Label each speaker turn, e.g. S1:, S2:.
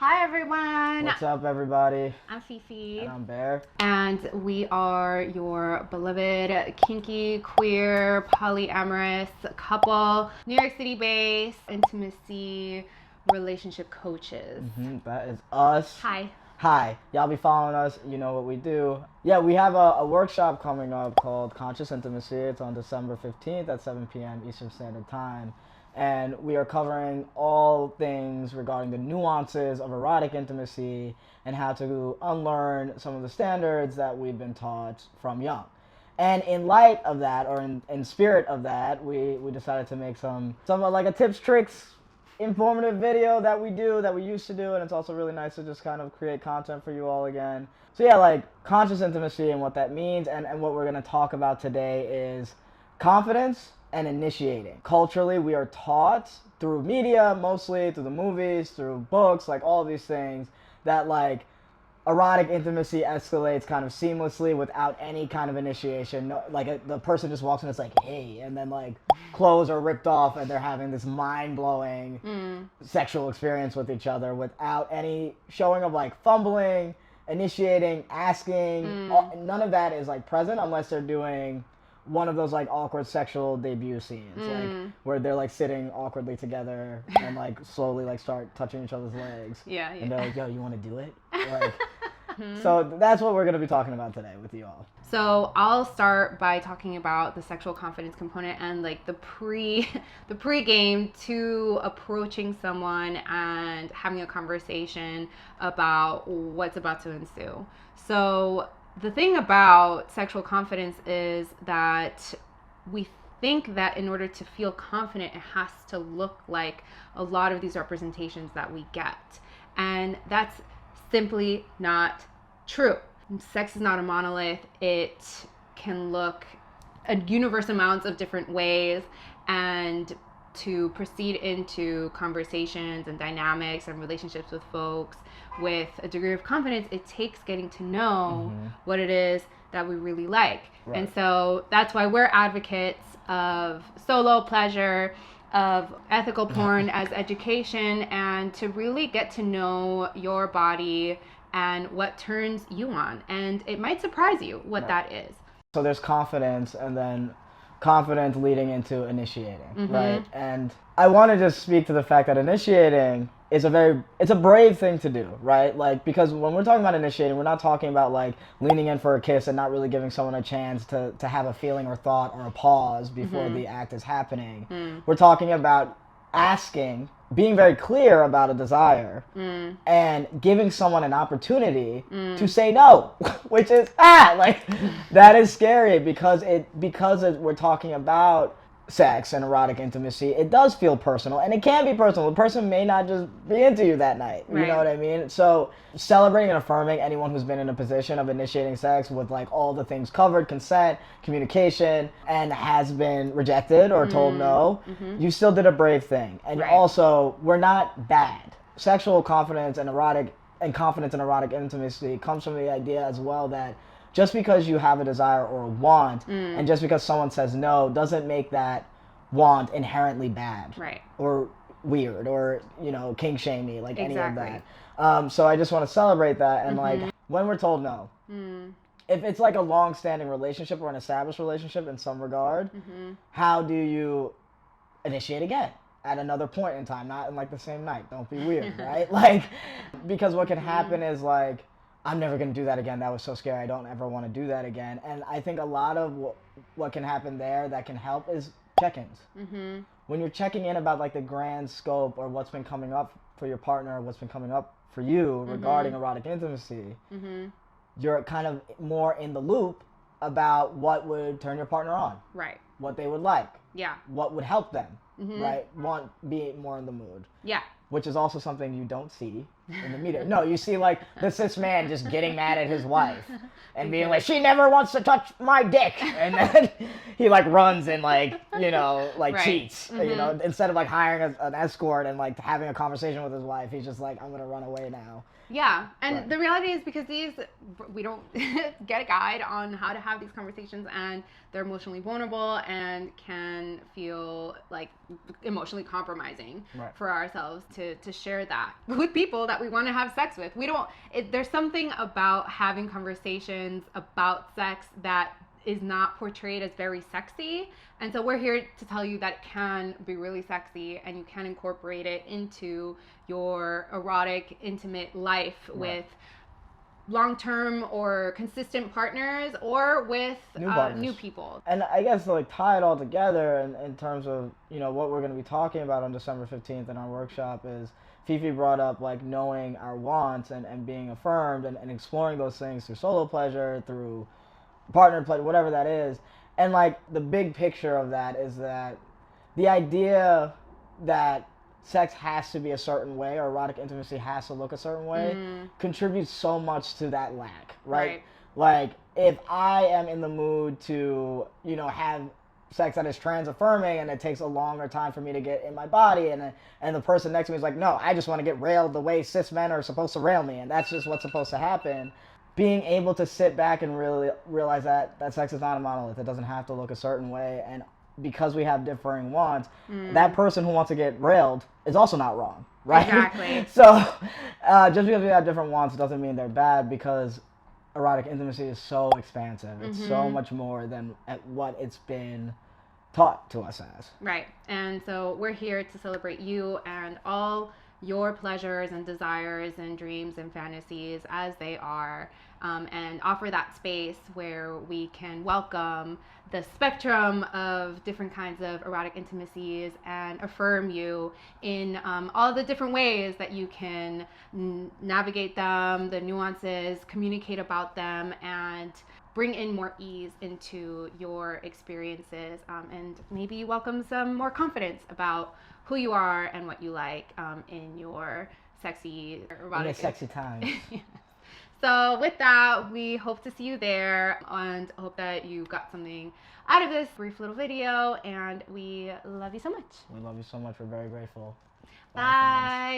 S1: Hi everyone!
S2: What's up, everybody?
S1: I'm Fifi.
S2: And I'm Bear.
S1: And we are your beloved kinky, queer, polyamorous couple, New York City based intimacy relationship coaches.
S2: That is us.
S1: Hi.
S2: Hi. Y'all be following us. You know what we do. Yeah, we have a workshop coming up called Conscious Intimacy. It's on December 15th at 7 p.m. Eastern Standard Time. And we are covering all things regarding the nuances of erotic intimacy and how to unlearn some of the standards that we've been taught from young. And in light of that, or in spirit of that, we decided to make some like a tips, tricks, informative video that we used to do, and it's also really nice to just kind of create content for you all again. So yeah, like conscious intimacy and what that means, and what we're going to talk about today is confidence and initiating. Culturally, we are taught through media, mostly through the movies, through books, like all of these things, that like erotic intimacy escalates kind of seamlessly without any kind of initiation. No, like the person just walks in, it's like, hey, and then like clothes are ripped off and they're having this mind-blowing sexual experience with each other without any showing of like fumbling, initiating, asking. None of that is like present unless they're doing one of those like awkward sexual debut scenes, like where they're like sitting awkwardly together and like slowly like start touching each other's legs.
S1: Yeah.
S2: And they're like, yo, you want to do it? Like, so that's what we're going to be talking about today with you all.
S1: So I'll start by talking about the sexual confidence component and like the pre-game to approaching someone and having a conversation about what's about to ensue. So the thing about sexual confidence is that we think that in order to feel confident, it has to look like a lot of these representations that we get. And that's simply not true. Sex is not a monolith. It can look a universe amounts of different ways, and to proceed into conversations and dynamics and relationships with folks with a degree of confidence, it takes getting to know what it is that we really like. Right. And so that's why we're advocates of solo pleasure, of ethical porn as education, and to really get to know your body and what turns you on. And it might surprise you what that is.
S2: So there's confidence, and then confidence leading into initiating, right? And I want to just speak to the fact that initiating is it's a brave thing to do, right? Like, because when we're talking about initiating, we're not talking about like leaning in for a kiss and not really giving someone a chance to have a feeling or thought or a pause before the act is happening. We're talking about asking, being very clear about a desire, and giving someone an opportunity to say no, which is like that is scary because we're talking about sex and erotic intimacy. It does feel personal, and it can be personal. The person may not just be into you that night. You know what I mean? So celebrating and affirming anyone who's been in a position of initiating sex with like all the things covered, consent, communication, and has been rejected or told no, you still did a brave thing. And also, we're not bad. Sexual confidence and confidence in erotic intimacy comes from the idea as well that just because you have a desire or a want, and just because someone says no, doesn't make that want inherently bad, or weird, or kink shamey, like any of that. So I just want to celebrate that, and like when we're told no, if it's like a long-standing relationship or an established relationship in some regard, how do you initiate again? At another point in time, not in like the same night. Don't be weird, right? Like, because what can happen is like, I'm never going to do that again. That was so scary. I don't ever want to do that again. And I think a lot of what can happen there that can help is check-ins. When you're checking in about like the grand scope or what's been coming up for your partner, or what's been coming up for you regarding erotic intimacy, you're kind of more in the loop about what would turn your partner on. Right. What they would like. Yeah. What would help them. Right? Be more in the mood. Yeah. Which is also something you don't see in the media. No, you see like the cis man just getting mad at his wife and being like, she never wants to touch my dick, and then he like runs and like cheats. Instead of like hiring an escort and like having a conversation with his wife, he's just like, I'm gonna run away now.
S1: Yeah, and the reality is because we don't get a guide on how to have these conversations, and they're emotionally vulnerable and can feel like emotionally compromising for ourselves to share that with people that that we want to have sex with. There's something about having conversations about sex that is not portrayed as very sexy. And so we're here to tell you that it can be really sexy and you can incorporate it into your erotic, intimate life with long-term or consistent partners or with new people.
S2: And I guess to like tie it all together in terms of, you know, what we're going to be talking about on December 15th in our workshop is Fifi brought up like knowing our wants and being affirmed and exploring those things through solo pleasure, through partner pleasure, whatever that is. And like the big picture of that is that the idea that sex has to be a certain way or erotic intimacy has to look a certain way contributes so much to that lack, right? Like if I am in the mood to, you know, have sex that is trans affirming and it takes a longer time for me to get in my body and the person next to me is like, no, I just want to get railed the way cis men are supposed to rail me and that's just what's supposed to happen. Being able to sit back and really realize that sex is not a monolith. It doesn't have to look a certain way. And because we have differing wants, that person who wants to get railed is also not wrong, right?
S1: Exactly.
S2: So just because we have different wants doesn't mean they're bad, because erotic intimacy is so expansive. It's so much more than what it's been taught to us as.
S1: Right. And so we're here to celebrate you and all your pleasures and desires and dreams and fantasies as they are, and offer that space where we can welcome the spectrum of different kinds of erotic intimacies and affirm you in all the different ways that you can navigate them, the nuances, communicate about them, and bring in more ease into your experiences, and maybe welcome some more confidence about who you are and what you like in your sexy erotic.
S2: In the sexy times.
S1: So with that, we hope to see you there and hope that you got something out of this brief little video, and we love you so much.
S2: We love you so much. We're very grateful.
S1: Bye.